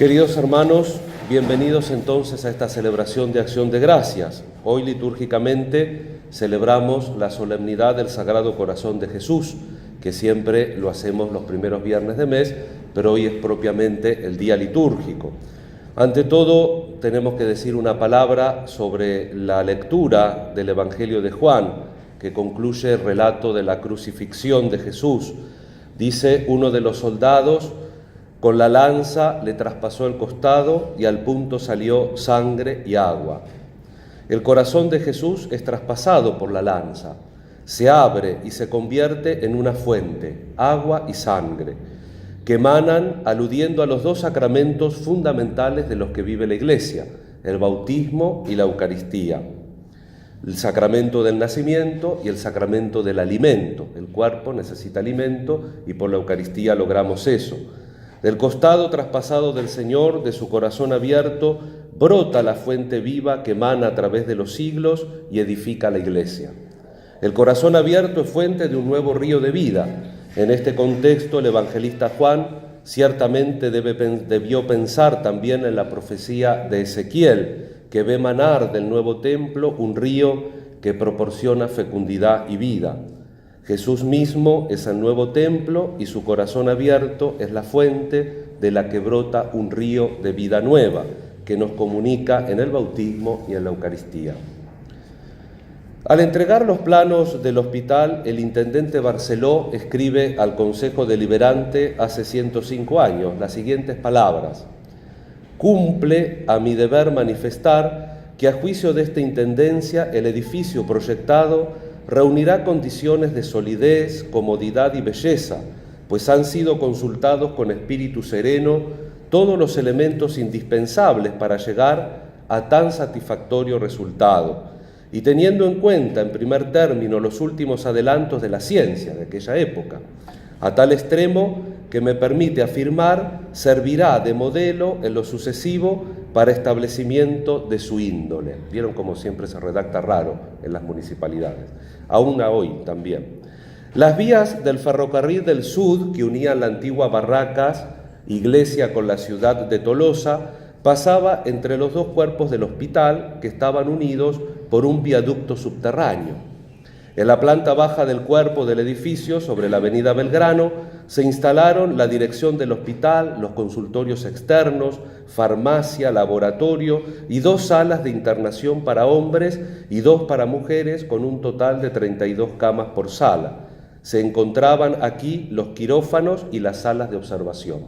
Queridos hermanos, bienvenidos entonces a esta celebración de Acción de Gracias. Hoy litúrgicamente celebramos la solemnidad del Sagrado Corazón de Jesús, que siempre lo hacemos los primeros viernes de mes, pero hoy es propiamente el día litúrgico. Ante todo, tenemos que decir una palabra sobre la lectura del Evangelio de Juan, que concluye el relato de la crucifixión de Jesús. Dice uno de los soldados: con la lanza le traspasó el costado y al punto salió sangre y agua. El corazón de Jesús es traspasado por la lanza, se abre y se convierte en una fuente, agua y sangre, que emanan aludiendo a los dos sacramentos fundamentales de los que vive la Iglesia, el bautismo y la Eucaristía. El sacramento del nacimiento y el sacramento del alimento. El cuerpo necesita alimento y por la Eucaristía logramos eso. Del costado traspasado del Señor, de su corazón abierto, brota la fuente viva que emana a través de los siglos y edifica la Iglesia. El corazón abierto es fuente de un nuevo río de vida. En este contexto, el evangelista Juan ciertamente debió pensar también en la profecía de Ezequiel, que ve emanar del nuevo templo un río que proporciona fecundidad y vida. Jesús mismo es el nuevo templo y su corazón abierto es la fuente de la que brota un río de vida nueva que nos comunica en el bautismo y en la Eucaristía. Al entregar los planos del hospital, el intendente Barceló escribe al Consejo Deliberante hace 105 años las siguientes palabras: «Cumple a mi deber manifestar que a juicio de esta intendencia el edificio proyectado reunirá condiciones de solidez, comodidad y belleza, pues han sido consultados con espíritu sereno todos los elementos indispensables para llegar a tan satisfactorio resultado, y teniendo en cuenta en primer término los últimos adelantos de la ciencia de aquella época, a tal extremo que me permite afirmar servirá de modelo en lo sucesivo para establecimiento de su índole». Vieron cómo siempre se redacta raro en las municipalidades, aún hoy también. Las vías del ferrocarril del Sud, que unían la antigua Barracas, iglesia, con la ciudad de Tolosa, pasaba entre los dos cuerpos del hospital, que estaban unidos por un viaducto subterráneo. En la planta baja del cuerpo del edificio, sobre la avenida Belgrano, se instalaron la dirección del hospital, los consultorios externos, farmacia, laboratorio y 2 salas de internación para hombres y 2 para mujeres, con un total de 32 camas por sala. Se encontraban aquí los quirófanos y las salas de observación.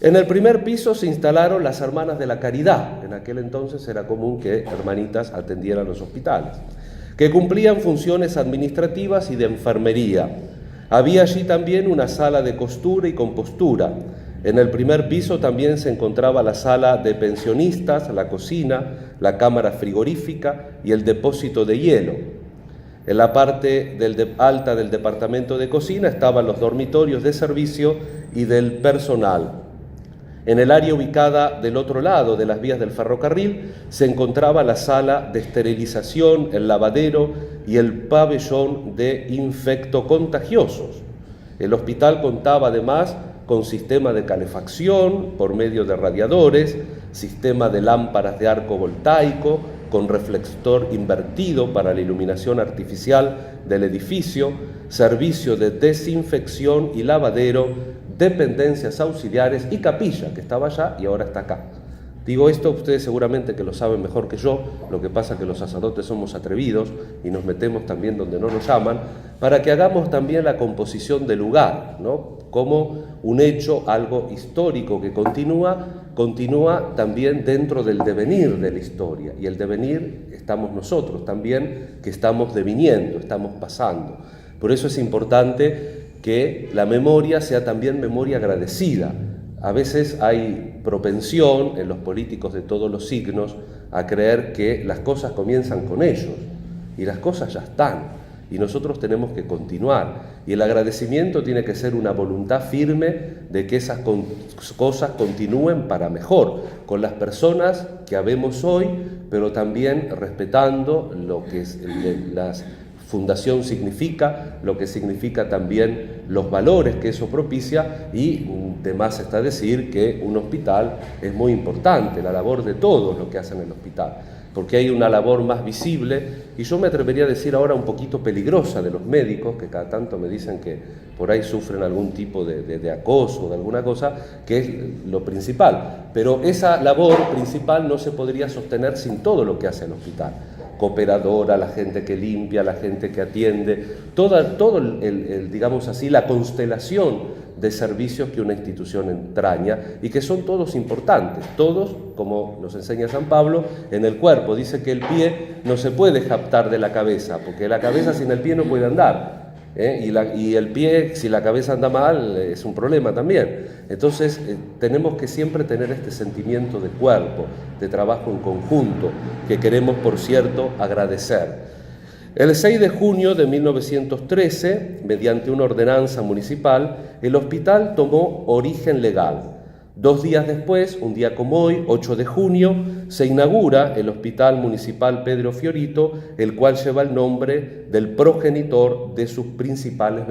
En el primer piso se instalaron las Hermanas de la Caridad. En aquel entonces era común que hermanitas atendieran los hospitales, que cumplían funciones administrativas y de enfermería. Había allí también una sala de costura y compostura. En el primer piso también se encontraba la sala de pensionistas, la cocina, la cámara frigorífica y el depósito de hielo. En la parte alta del departamento de cocina estaban los dormitorios de servicio y del personal. En el área ubicada del otro lado de las vías del ferrocarril se encontraba la sala de esterilización, el lavadero y el pabellón de infectocontagiosos. El hospital contaba además con sistema de calefacción por medio de radiadores, sistema de lámparas de arco voltaico con reflector invertido para la iluminación artificial del edificio, servicio de desinfección y lavadero, dependencias auxiliares y capilla, que estaba allá y ahora está acá. Digo esto, ustedes seguramente que lo saben mejor que yo, lo que pasa es que los sacerdotes somos atrevidos y nos metemos también donde no nos llaman, para que hagamos también la composición del lugar, ¿no? Como un hecho, algo histórico que continúa también dentro del devenir de la historia, y el devenir estamos nosotros también, que estamos deviniendo, estamos pasando. Por eso es importante que la memoria sea también memoria agradecida. A veces hay propensión en los políticos de todos los signos a creer que las cosas comienzan con ellos, y las cosas ya están, y nosotros tenemos que continuar. Y el agradecimiento tiene que ser una voluntad firme de que esas cosas continúen para mejor, con las personas que habemos hoy, pero también respetando lo que es las fundación significa, lo que significa también los valores que eso propicia, y de más está decir que un hospital es muy importante, la labor de todos los que hacen el hospital, porque hay una labor más visible, y yo me atrevería a decir ahora un poquito peligrosa, de los médicos, que cada tanto me dicen que por ahí sufren algún tipo de acoso, de alguna cosa, que es lo principal. Pero esa labor principal no se podría sostener sin todo lo que hace el hospital. Cooperadora, la gente que limpia, la gente que atiende, digamos así, la constelación de servicios que una institución entraña, y que son todos importantes, todos, como nos enseña San Pablo, en el cuerpo. Dice que el pie no se puede captar de la cabeza, porque la cabeza sin el pie no puede andar, y el pie, si la cabeza anda mal, es un problema también. Entonces tenemos que siempre tener este sentimiento de cuerpo, de trabajo en conjunto, que queremos, por cierto, agradecer. El 6 de junio de 1913, mediante una ordenanza municipal, el hospital tomó origen legal. 2 días después, un día como hoy, 8 de junio, se inaugura el Hospital Municipal Pedro Fiorito, el cual lleva el nombre del progenitor de sus principales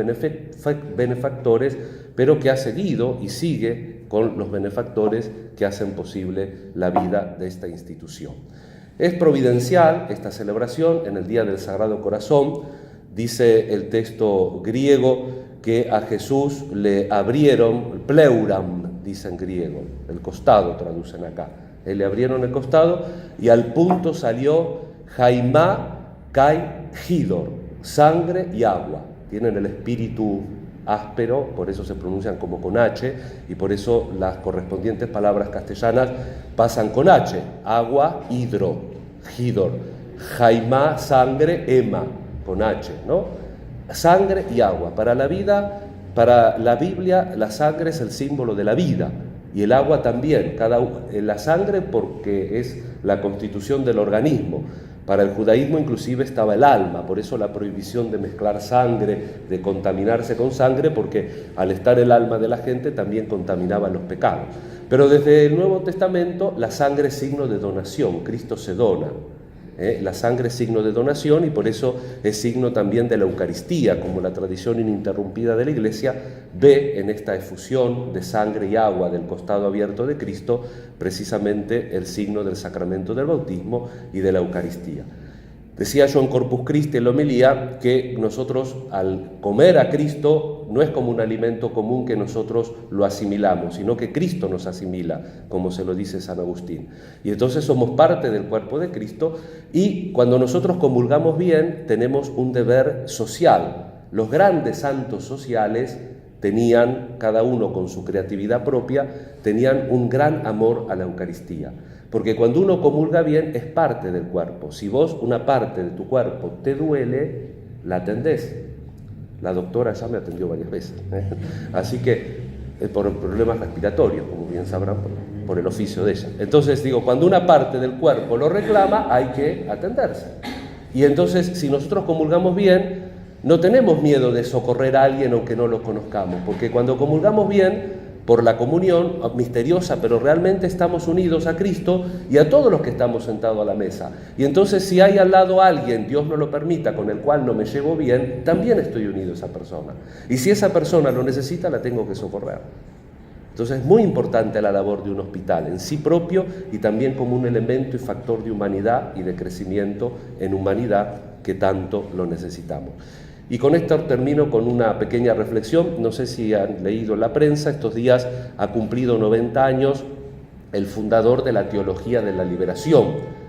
benefactores, pero que ha seguido y sigue con los benefactores que hacen posible la vida de esta institución. Es providencial esta celebración en el Día del Sagrado Corazón. Dice el texto griego que a Jesús le abrieron, pleuram, dice en griego, el costado traducen acá. Le abrieron el costado y al punto salió Jaimá Kai Hidor, sangre y agua. Tienen el espíritu áspero, por eso se pronuncian como con H, y por eso las correspondientes palabras castellanas pasan con H, agua, hidro, hidor, jaimá, sangre, ema, con H, ¿no? Sangre y agua. Para la vida, para la Biblia, la sangre es el símbolo de la vida, y el agua también. La sangre porque es la constitución del organismo. Para el judaísmo inclusive estaba el alma, por eso la prohibición de mezclar sangre, de contaminarse con sangre, porque al estar el alma de la gente también contaminaba los pecados. Pero desde el Nuevo Testamento la sangre es signo de donación, Cristo se dona. La sangre es signo de donación, y por eso es signo también de la Eucaristía, como la tradición ininterrumpida de la Iglesia ve en esta efusión de sangre y agua del costado abierto de Cristo precisamente el signo del sacramento del bautismo y de la Eucaristía. Decía yo en Corpus Christi, en la homilía, que nosotros al comer a Cristo no es como un alimento común que nosotros lo asimilamos, sino que Cristo nos asimila, como se lo dice San Agustín. Y entonces somos parte del cuerpo de Cristo, y cuando nosotros comulgamos bien tenemos un deber social. Los grandes santos sociales tenían, cada uno con su creatividad propia, tenían un gran amor a la Eucaristía. Porque cuando uno comulga bien es parte del cuerpo. Si vos una parte de tu cuerpo te duele, la atendés. La doctora ya me atendió varias veces. Así que por problemas respiratorios, como bien sabrán, por el oficio de ella. Entonces digo, cuando una parte del cuerpo lo reclama, hay que atenderse. Y entonces, si nosotros comulgamos bien, no tenemos miedo de socorrer a alguien aunque no lo conozcamos, porque cuando comulgamos bien, por la comunión misteriosa, pero realmente estamos unidos a Cristo y a todos los que estamos sentados a la mesa. Y entonces si hay al lado alguien, Dios no lo permita, con el cual no me llevo bien, también estoy unido a esa persona. Y si esa persona lo necesita, la tengo que socorrer. Entonces es muy importante la labor de un hospital en sí propio, y también como un elemento y factor de humanidad y de crecimiento en humanidad que tanto lo necesitamos. Y con esto termino con una pequeña reflexión. No sé si han leído en la prensa, estos días ha cumplido 90 años el fundador de la Teología de la Liberación,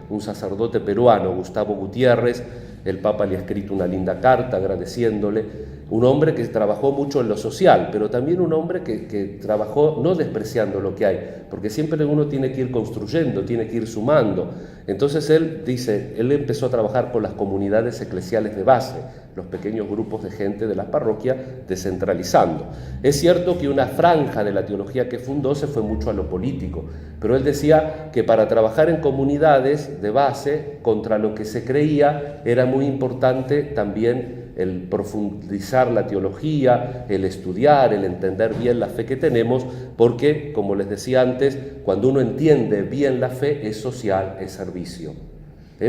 un sacerdote peruano, Gustavo Gutiérrez. El Papa le ha escrito una linda carta agradeciéndole, un hombre que trabajó mucho en lo social, pero también un hombre que trabajó no despreciando lo que hay, porque siempre uno tiene que ir construyendo, tiene que ir sumando. Entonces él dice, él empezó a trabajar con las comunidades eclesiales de base, los pequeños grupos de gente de las parroquias, descentralizando. Es cierto que una franja de la teología que fundó se fue mucho a lo político, pero él decía que para trabajar en comunidades de base, contra lo que se creía, era muy importante también el profundizar la teología, el estudiar, el entender bien la fe que tenemos, porque, como les decía antes, cuando uno entiende bien la fe, es social, es servicio.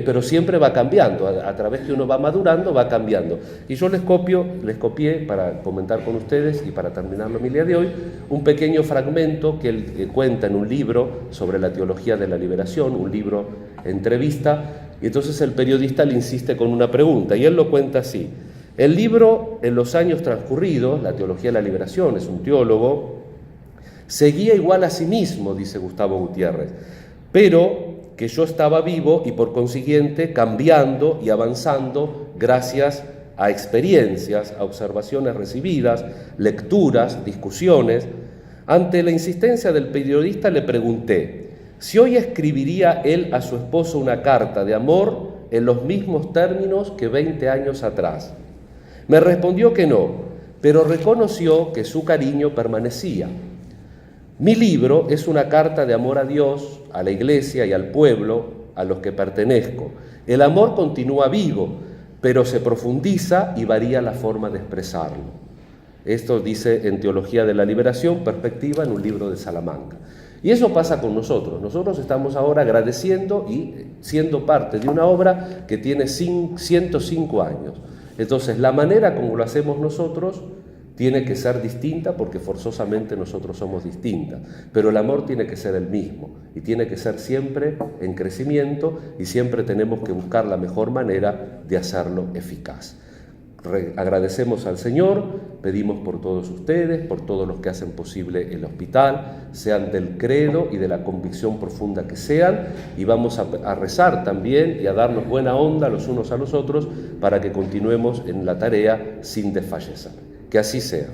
pero siempre va cambiando, a través que uno va madurando, va cambiando. Y yo les copié para comentar con ustedes y para terminar la homilía de hoy, un pequeño fragmento que él cuenta en un libro sobre la teología de la liberación, un libro entrevista, y entonces el periodista le insiste con una pregunta, y él lo cuenta así: el libro, en los años transcurridos, la teología de la liberación, es un teólogo, seguía igual a sí mismo, dice Gustavo Gutiérrez, pero que yo estaba vivo y por consiguiente cambiando y avanzando gracias a experiencias, a observaciones recibidas, lecturas, discusiones. Ante la insistencia del periodista le pregunté si hoy escribiría él a su esposo una carta de amor en los mismos términos que 20 años atrás. Me respondió que no, pero reconoció que su cariño permanecía. Mi libro es una carta de amor a Dios, a la Iglesia y al pueblo a los que pertenezco. El amor continúa vivo, pero se profundiza y varía la forma de expresarlo. Esto dice en Teología de la Liberación, perspectiva, en un libro de Salamanca. Y eso pasa con nosotros. Nosotros estamos ahora agradeciendo y siendo parte de una obra que tiene 105 años. Entonces, la manera como lo hacemos nosotros tiene que ser distinta porque forzosamente nosotros somos distintas, pero el amor tiene que ser el mismo y tiene que ser siempre en crecimiento y siempre tenemos que buscar la mejor manera de hacerlo eficaz. Agradecemos al Señor, pedimos por todos ustedes, por todos los que hacen posible el hospital, sean del credo y de la convicción profunda que sean, y vamos a rezar también y a darnos buena onda los unos a los otros para que continuemos en la tarea sin desfallecer. Que así sea.